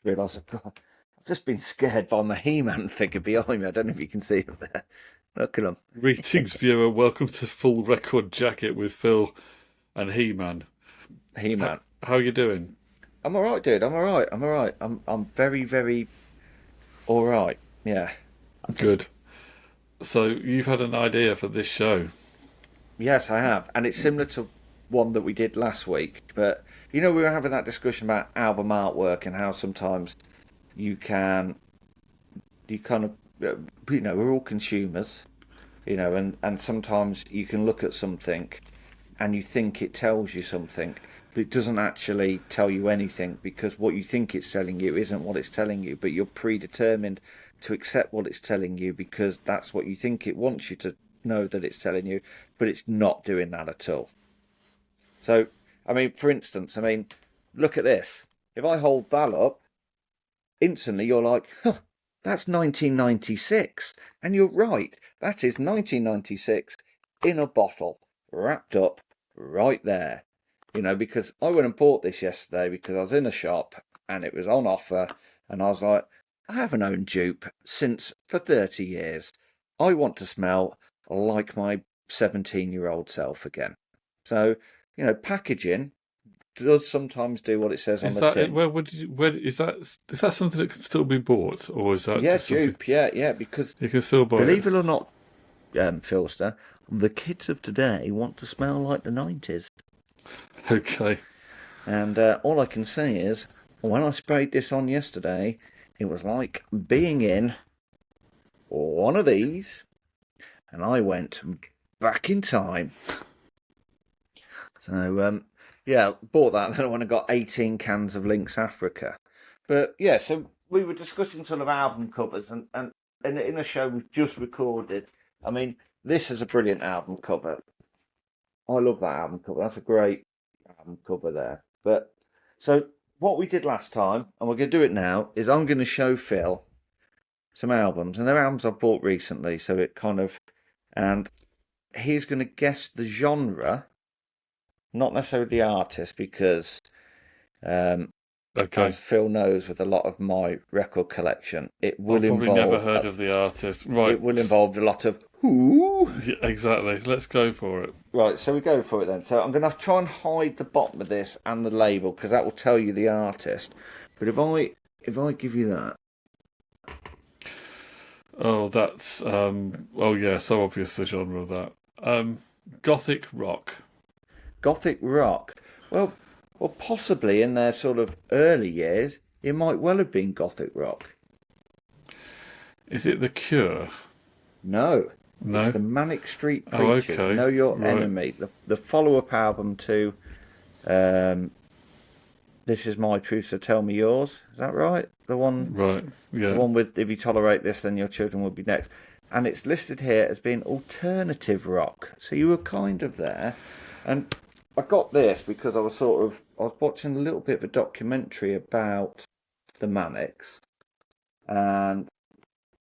realised I've just been scared by my He-Man figure behind me. I don't know if you can see it there. Look at him. Greetings, viewer. Welcome to Full Record Jacket with Phil and He-Man. How, He-Man. how are you doing? I'm all right, dude. I'm all right. I'm all right. I'm very, very all right. Yeah, I think. Good. So you've had an idea for this show. Yes, I have, and it's similar to one that we did last week. But we were having that discussion about album artwork and how sometimes you can, you kind of, we're all consumers, and sometimes you can look at something and you think it tells you something, but it doesn't actually tell you anything because what you think it's telling you isn't what it's telling you, but you're predetermined to accept what it's telling you because that's what you think it wants you to know that it's telling you, but it's not doing that at all. So, for instance, look at this. If I hold that up, instantly you're like, huh, that's 1996. And you're right, that is 1996 in a bottle, wrapped up right there. Because I went and bought this yesterday because I was in a shop and it was on offer. And I was like, I haven't owned dupe since for 30 years. I want to smell like my 17-year-old self again. So, packaging does sometimes do what it says on Is the that it? tin. Where is that? Is that something that can still be bought, or is that Yeah, just something dupe. Yeah, because you can still buy it? believe it or not, Philster, the kids of today want to smell like the 90s. Okay. And all I can say is, when I sprayed this on yesterday, it was like being in one of these, and I went back in time. So, yeah, bought that, and then I went and got 18 cans of Lynx Africa. But, yeah, so we were discussing sort of album covers, and in a show we've just recorded, this is a brilliant album cover. I love that album cover. That's a great album cover there. But so what we did last time, and we're going to do it now, is I'm going to show Phil some albums, and they're albums I've bought recently. So it kind of, and he's going to guess the genre, not necessarily the artist, because um, Okay. as Phil knows, with a lot of my record collection, I've probably never heard of the artist. Right. it will involve a lot of who. Yeah, exactly. Let's go for it. Right, so we go for it then. So I'm going to try and hide the bottom of this and the label because that will tell you the artist. But if I give you that, Oh, that's oh yeah, so obvious the genre of that. Gothic rock. Gothic rock, well, possibly in their sort of early years, it might well have been Gothic rock. Is it The Cure? No, it's No. the Manic Street Oh, Preachers. okay. Know Your Right. Enemy, the follow-up album to um, This Is My Truth, So Tell Me Yours. Is that right? The one. Right. The Yeah. one with if you tolerate this, then your children will be next. And it's listed here as being alternative rock. So you were kind of there. And I got this because I was watching a little bit of a documentary about the Manics. And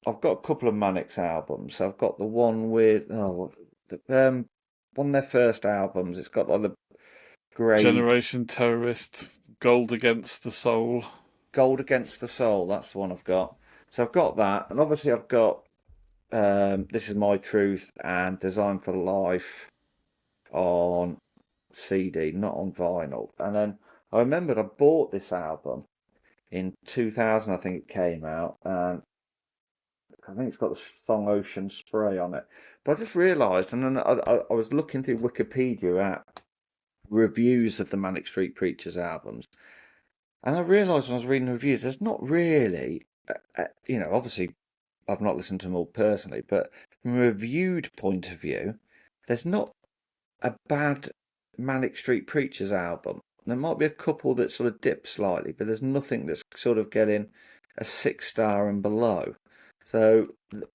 I've got a couple of Manics albums. I've got the one with one of their first albums. It's got like the grey Generation Terrorist. Gold Against the Soul. Gold Against the Soul. That's the one I've got. So I've got that, and obviously I've got This Is My Truth and Design for Life on CD, not on vinyl. And then I remembered I bought this album in 2000, I think it came out, and I think it's got the song Ocean Spray on it. But I just realised, and then I was looking through Wikipedia at reviews of the Manic Street Preachers albums, and I realised when I was reading the reviews, there's not really, obviously I've not listened to them all personally, but from a reviewed point of view, there's not a bad Manic Street Preachers album. There might be a couple that sort of dip slightly, but there's nothing that's sort of getting a 6 star and below. So,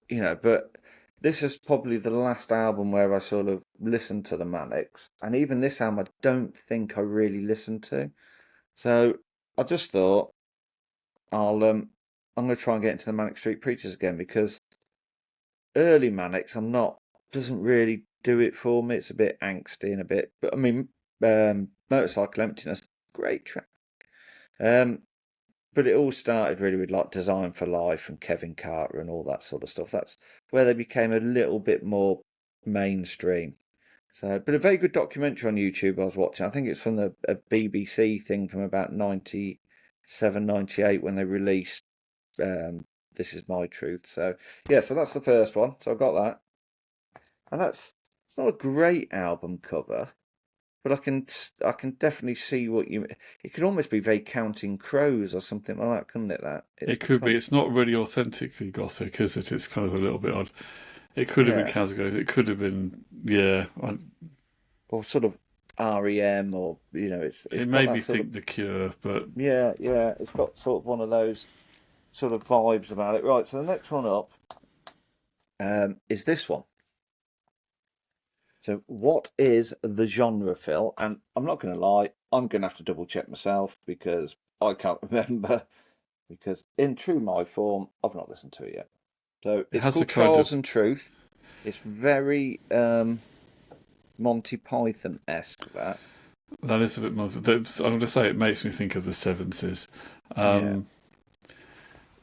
but this is probably the last album where I sort of listened to the Manics, and even this album I don't think I really listened to. So I just thought I'm going to try and get into the Manic Street Preachers again because early Manics doesn't really do it for me. It's a bit angsty and a bit, but Motorcycle Emptiness, great track. Um, but it all started really with like Design for Life and Kevin Carter and all that sort of stuff. That's where they became a little bit more mainstream. So, but a very good documentary on YouTube I was watching. I think it's from a BBC thing from about 97, 98 when they released This Is My Truth. So, yeah, so that's the first one. So I got that. And it's not a great album cover, but I can definitely see what you. It could almost be very Counting Crows or something like that, couldn't it? That It could be. It's not really authentically gothic, is it? It's kind of a little bit odd. It could have been yeah, Categorize. It could have been, yeah. or sort of REM, or it's It got made me that sort of think The Cure, but yeah. It's got sort of one of those sort of vibes about it. Right. So the next one up is this one. So, what is the genre, Phil? And I'm not going to lie, I'm going to have to double check myself because I can't remember. Because in true my form, I've not listened to it yet. So it it's has a called kind Trials of. and Truth. It's very Monty Python-esque. That is a bit more. I'm going to say it makes me think of the 70s. Yeah.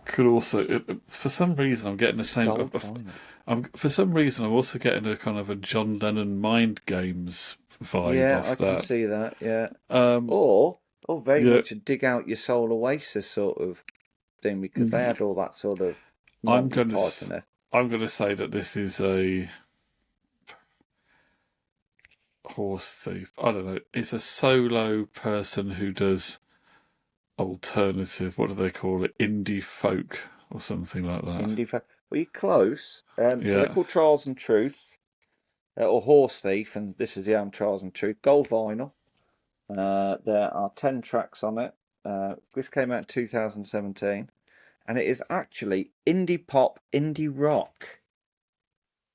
Could also, for some reason, I'm getting the same. Gold Final. For some reason, I'm also getting a kind of a John Lennon Mind Games vibe Yeah, off I can that. see that. Yeah. Um, Or very yeah, much a Dig Out Your Soul Oasis sort of thing because they had all that sort of I'm Monty going to. Python. I'm going to say that this is a horse thief. I don't know. It's a solo person who does alternative. What do they call it? Indie folk or something like that. Indie Well, you're close. So they're Yeah. called Trials and Truth, or Horse Thief, and this is the album Trials and Truth. Gold vinyl. There are 10 tracks on it. This came out in 2017, and it is actually indie pop, indie rock.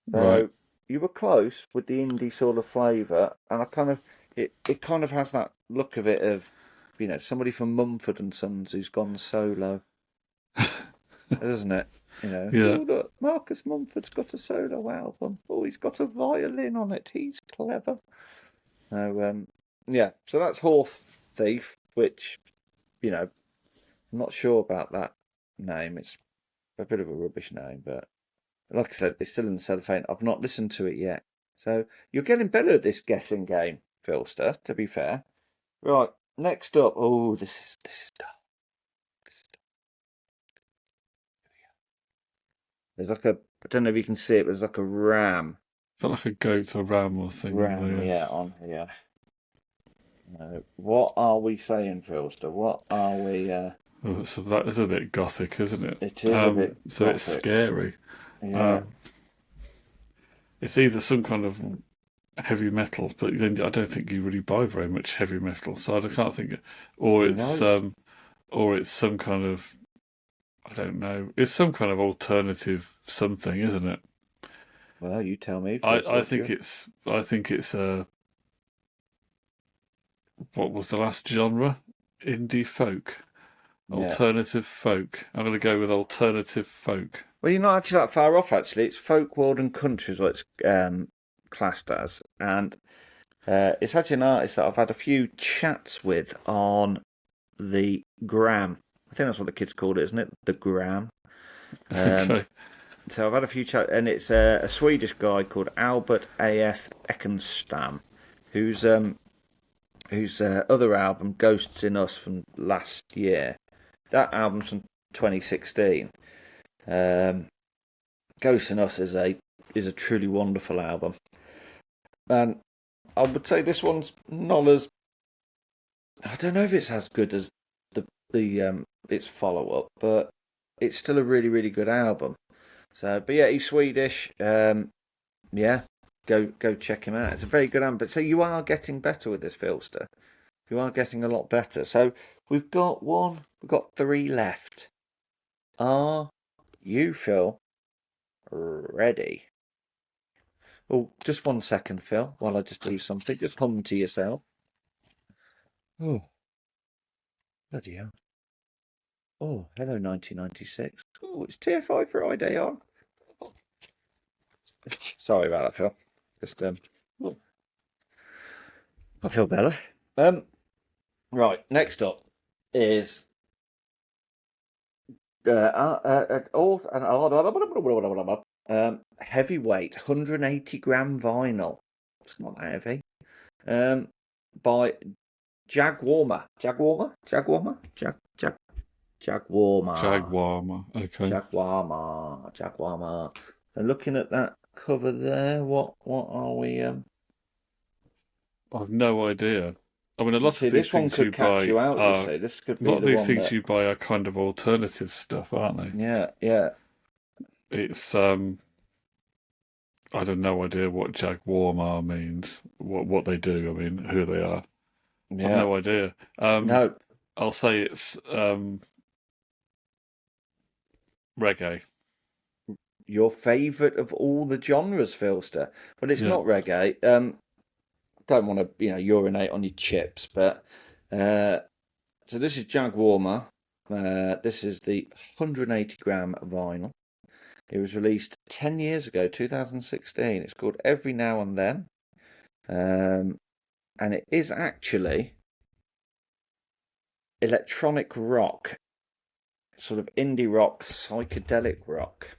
Right. So you were close with the indie sort of flavour, and it kind of has that look of it of, somebody from Mumford and Sons who's gone solo, doesn't it? Yeah. Oh look, Marcus Mumford's got a solo album. Oh, he's got a violin on it. He's clever. So yeah, so that's Horse Thief, which, I'm not sure about that name. It's a bit of a rubbish name, but like I said, it's still in the cellophane. I've not listened to it yet. So you're getting better at this guessing game, Philster, to be fair. Right, next up. Oh, this is tough. This is tough. There's like I don't know if you can see it, but there's like a ram. It's not like a goat or ram or thing. Ram, yeah, on here. What are we saying, Philster? What are we? Oh, so that is a bit gothic, isn't it? It is a bit So it's gothic. scary. Yeah. It's either some kind of heavy metal, but then I don't think you really buy very much heavy metal, so I can't think. Or it's some kind of, I don't know. It's some kind of alternative something, isn't it? Well, you tell me. I think it's what was the last genre? Indie folk, Yeah. alternative folk. I'm going to go with alternative folk. Well, you're not actually that far off, actually. It's folk, world, and country is what it's classed as. And it's actually an artist that I've had a few chats with on the gram. I think that's what the kids called it, isn't it? The gram. Okay. So I've had a few chats, and it's a Swedish guy called Albert A.F. Ekenstam, whose other album, Ghosts in Us, from last year. That album's from 2016. Ghosts in Us is a truly wonderful album, and I would say this one's not as. I don't know if it's as good as the its follow up, but it's still a really really good album. So, but yeah, he's Swedish. Yeah, go check him out. It's a very good album. But so you are getting better with this, Philster. You are getting a lot better. So we've got 3 left. Are you, Phil, ready? Oh, just 1 second, Phil, while I just do something. Just hum to yourself. Oh, bloody hell. Oh, hello, 1996. Oh, it's TFI Friday on. Sorry about that, Phil. Just I feel better. Right, next up is Heavyweight, 180-gram vinyl. It's not that heavy. By Jaguarma. Jaguarma? Jaguarma? Jaguarma. Jaguarma. Okay. Jaguarma. And looking at that cover there, what are we? I've no idea. I mean, a lot See, of these this one things you could catch buy you out. You are see, this could a be lot of the these one things that. you buy are kind of alternative stuff, aren't they? Yeah. It's I have no idea what Jaguarma means, what they do. I mean, who they are. I've Yeah. no idea. No. I'll say it's reggae. Your favourite of all the genres, Philster. But it's Yeah. not reggae. Don't want to, urinate on your chips, but so this is Jaguarma. This is the 180-gram vinyl. It was released 10 years ago, 2016. It's called Every Now and Then. And it is actually electronic rock, sort of indie rock, psychedelic rock.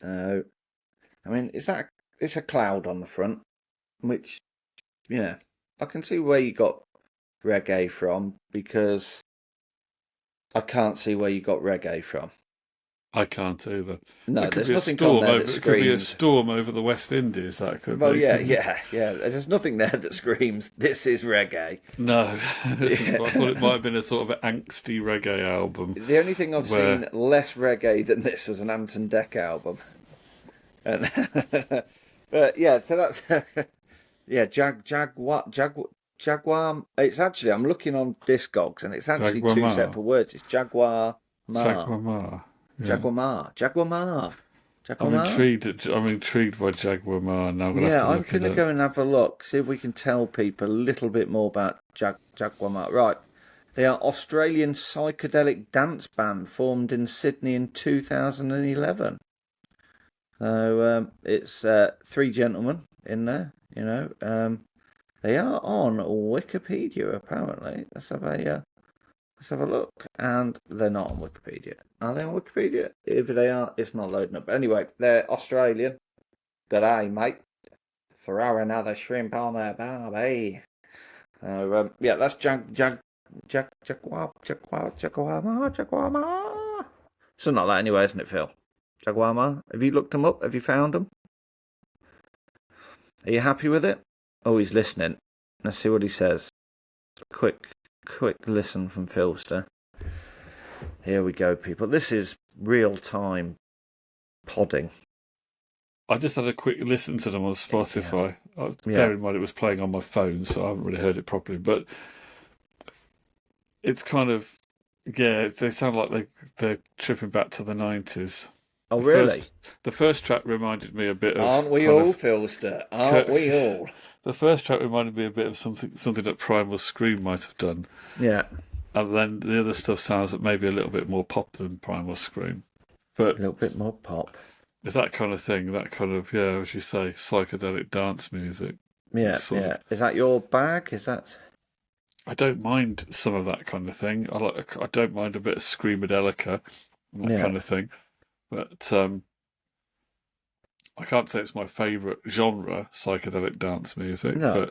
I mean, it's a cloud on the front, which, I can see where you got reggae from, because I can't see where you got reggae from. I can't either. No, It could there's be a nothing storm on there over. that It could be a screams. storm over the West Indies. That could Well, be. yeah. There's nothing there that screams, "This is reggae." No, Yeah. I thought it might have been a sort of an angsty reggae album. The only thing I've Where- seen less reggae than this was an Anton Deck album. And but yeah, so that's Jaguar. It's actually, I'm looking on Discogs, and it's actually two Jaguarma. separate words. It's Jaguar Jaguarma. Yeah. Jaguarma. I'm intrigued. I'm intrigued by Jaguarma. Now I'm gonna have to I'm look going it to up. go and have a look, see if we can tell people a little bit more about Jaguarma. Right. They are Australian psychedelic dance band formed in Sydney in 2011. So it's three gentlemen in there, They are on Wikipedia, apparently. Let's have a look. And they're not on Wikipedia. Are they on Wikipedia? If they are, it's not loading up. Anyway, they're Australian. G'day, mate. Throw another shrimp on there, Barbie. That's Jaguarma. Something like that anyway, isn't it, Phil? Jaguarma. Have you looked them up? Have you found them? Are you happy with it? Oh, he's listening. Let's see what he says. Quick listen from Philster. Here we go, people. This is real-time podding. I just had a quick listen to them on Spotify. Bear in mind it was playing on my phone, so I haven't really heard it properly. But it's kind of, they sound like they're tripping back to the 90s. Oh, really? The first track reminded me a bit of... Aren't we all, Philster? Aren't we all? The first track reminded me a bit of something that Primal Scream might have done. Yeah. And then the other stuff sounds maybe a little bit more pop than Primal Scream. But a little bit more pop. It's that kind of thing, that kind of, as you say, psychedelic dance music. Yeah. Is that your bag? I don't mind some of that kind of thing. I don't mind a bit of Screamadelica and that kind of thing. But I can't say it's my favourite genre, psychedelic dance music. No.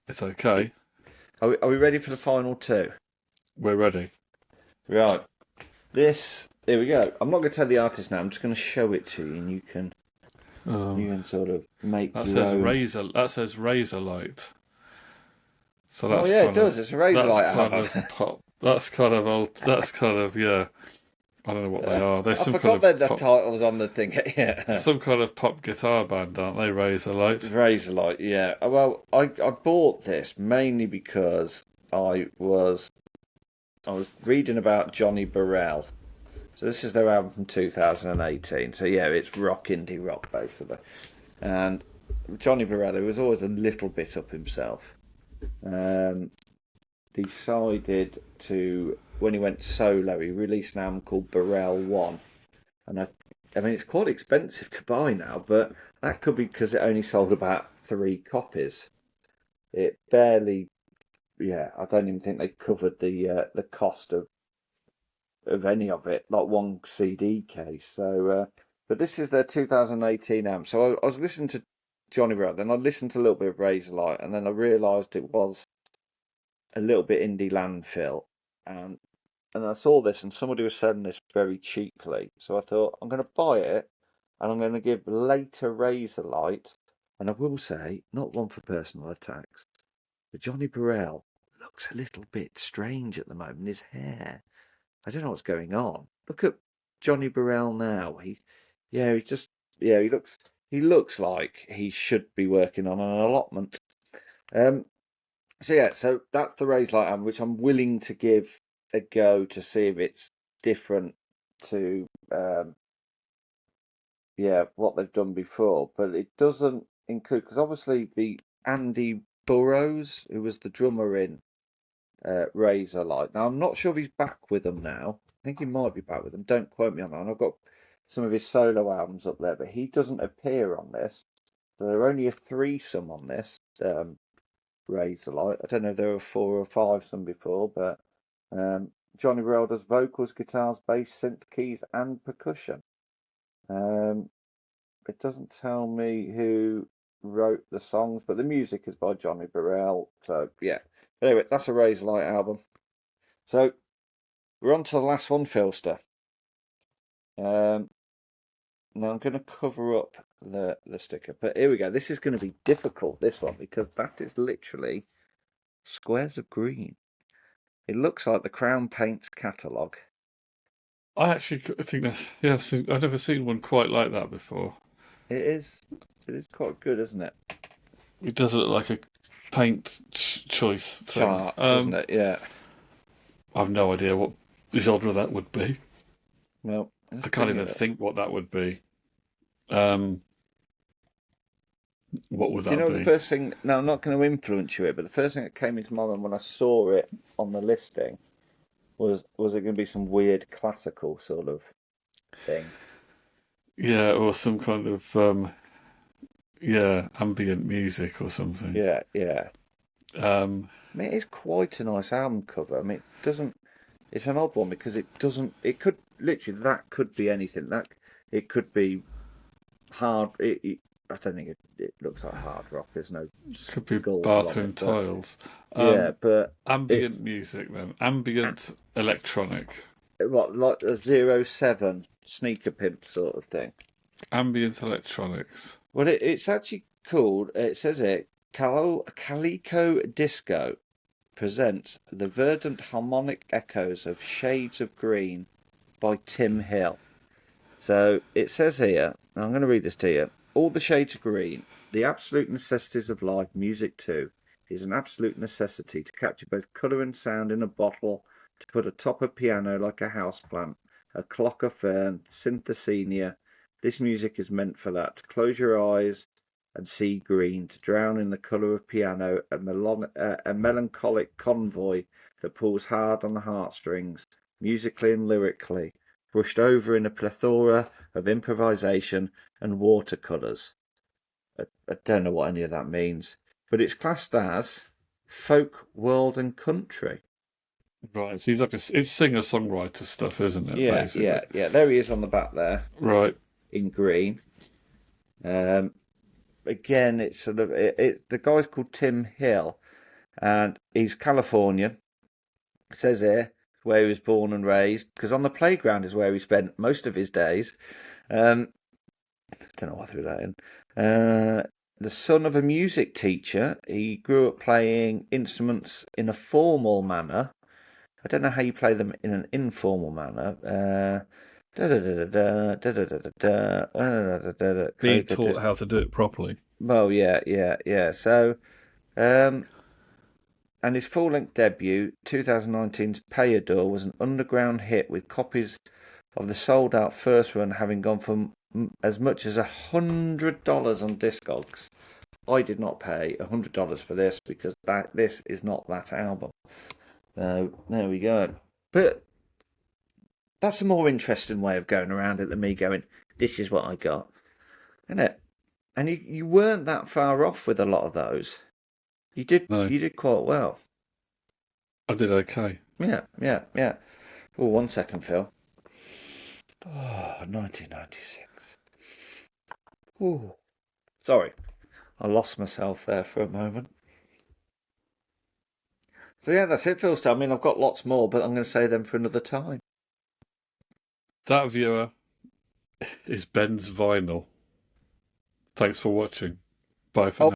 It's okay. Are we ready for the final two? We're ready. Right. Here we go. I'm not going to tell the artist now. I'm just going to show it to you, and you can sort of make that your says own. That says Razorlight. So that's it does. It's a Razorlight kind album. of pop. That's kind of old. That's kind of I don't know what they are. They're some I kind forgot of the titles on the thing. Yeah. Some kind of pop guitar band, aren't they? Razorlight. Razorlight. Yeah. Well, I bought this mainly because I was reading about Johnny Burrell. So this is their album from 2018. So it's indie rock basically. And Johnny Burrell, who was always a little bit up himself, decided to, when he went solo, he released an album called Burrell 1. And I mean, it's quite expensive to buy now, but that could be because it only sold about 3 copies. It barely, I don't even think they covered the cost of of any of it, like one CD case. So, but this is their 2018 amp. So I was listening to Johnny Burrell, then I listened to a little bit of Razorlight, and then I realised it was a little bit indie landfill, and I saw this, and somebody was selling this very cheaply. So I thought I'm going to buy it, and I'm going to give later Razorlight. And I will say, not one for personal attacks, but Johnny Burrell looks a little bit strange at the moment. His hair, I don't know what's going on. Look at Johnny Burrell now. He looks like he should be working on an allotment. So that's the Razorlight album, which I'm willing to give a go to see if it's different to what they've done before. But it doesn't include, because obviously the Andy Burrows, who was the drummer in Razorlight. Now I'm not sure if he's back with them now. I think he might be back with them. Don't quote me on that. And I've got some of his solo albums up there, but he doesn't appear on this. So there are only a threesome on this Razorlight. I don't know if there were 4 or 5 some before, but Johnny Burrell does vocals, guitars, bass, synth, keys, and percussion. It doesn't tell me who wrote the songs, but the music is by Johnny Burrell. So yeah. Anyway, that's a Razorlight album. So we're on to the last one, Philster. Now I'm going to cover up the sticker, but here we go. This is going to be difficult, this one, because that is literally squares of green. It looks like the Crown Paints catalogue. I actually think that's, yes, I've never seen one quite like that before. It is quite good, isn't it? It does look like a paint choice thing. Chart, doesn't it? Yeah. I've no idea what genre that would be. Well, I can't even think what that would be. What would that be? The first thing... Now, I'm not going to influence you here, but the first thing that came into my mind when I saw it on the listing was it going to be some weird classical sort of thing? Yeah, or some kind of ambient music or something. Yeah. I mean, it is quite a nice album cover. I mean, it doesn't... It's an odd one because it doesn't... It could... Literally, that could be anything. It could be hard... I don't think it looks like hard rock. There's no... Could be bathroom tiles. But... Ambient music, then. Ambient electronic. What, like a 07 Sneaker Pimp sort of thing? Ambient electronics. Well, it's actually called... It says here, Calico Disco presents the verdant harmonic echoes of Shades of Green by Tim Hill. So it says here, and I'm going to read this to you. All the shades of green, the absolute necessities of life, music too, is an absolute necessity to capture both colour and sound in a bottle, to put atop a piano like a houseplant, a clock of fern, synthesenia. This music is meant for that. To close your eyes and see green, to drown in the colour of piano, a melancholic convoy that pulls hard on the heartstrings, musically and lyrically, brushed over in a plethora of improvisation and watercolours. I don't know what any of that means, but it's classed as folk, world and country. Right, so it's singer-songwriter stuff, isn't it? Yeah, basically? yeah. There he is on the back there. Right. In green. Again, it's sort of... the guy's called Tim Hill, and he's Californian. It says here where he was born and raised, because on the playground is where he spent most of his days. Don't know why I threw that in. The son of a music teacher, he grew up playing instruments in a formal manner. I don't know how you play them in an informal manner. Being taught how to do it properly. Well, yeah. So, and his full-length debut, 2019's Payador, was an underground hit with copies of the sold-out first run having gone for as much as $100 on Discogs. I did not pay $100 for this because this is not that album. So, there we go. But that's a more interesting way of going around it than me going, this is what I got. Isn't it? And you weren't that far off with a lot of those. You did quite well. I did okay. Yeah. Oh, 1 second, Phil. 1996. Oh, sorry. I lost myself there for a moment. So yeah, that's it, Phil. So, I mean, I've got lots more, but I'm going to say them for another time. That viewer is Ben's Vinyl. Thanks for watching. Bye for now.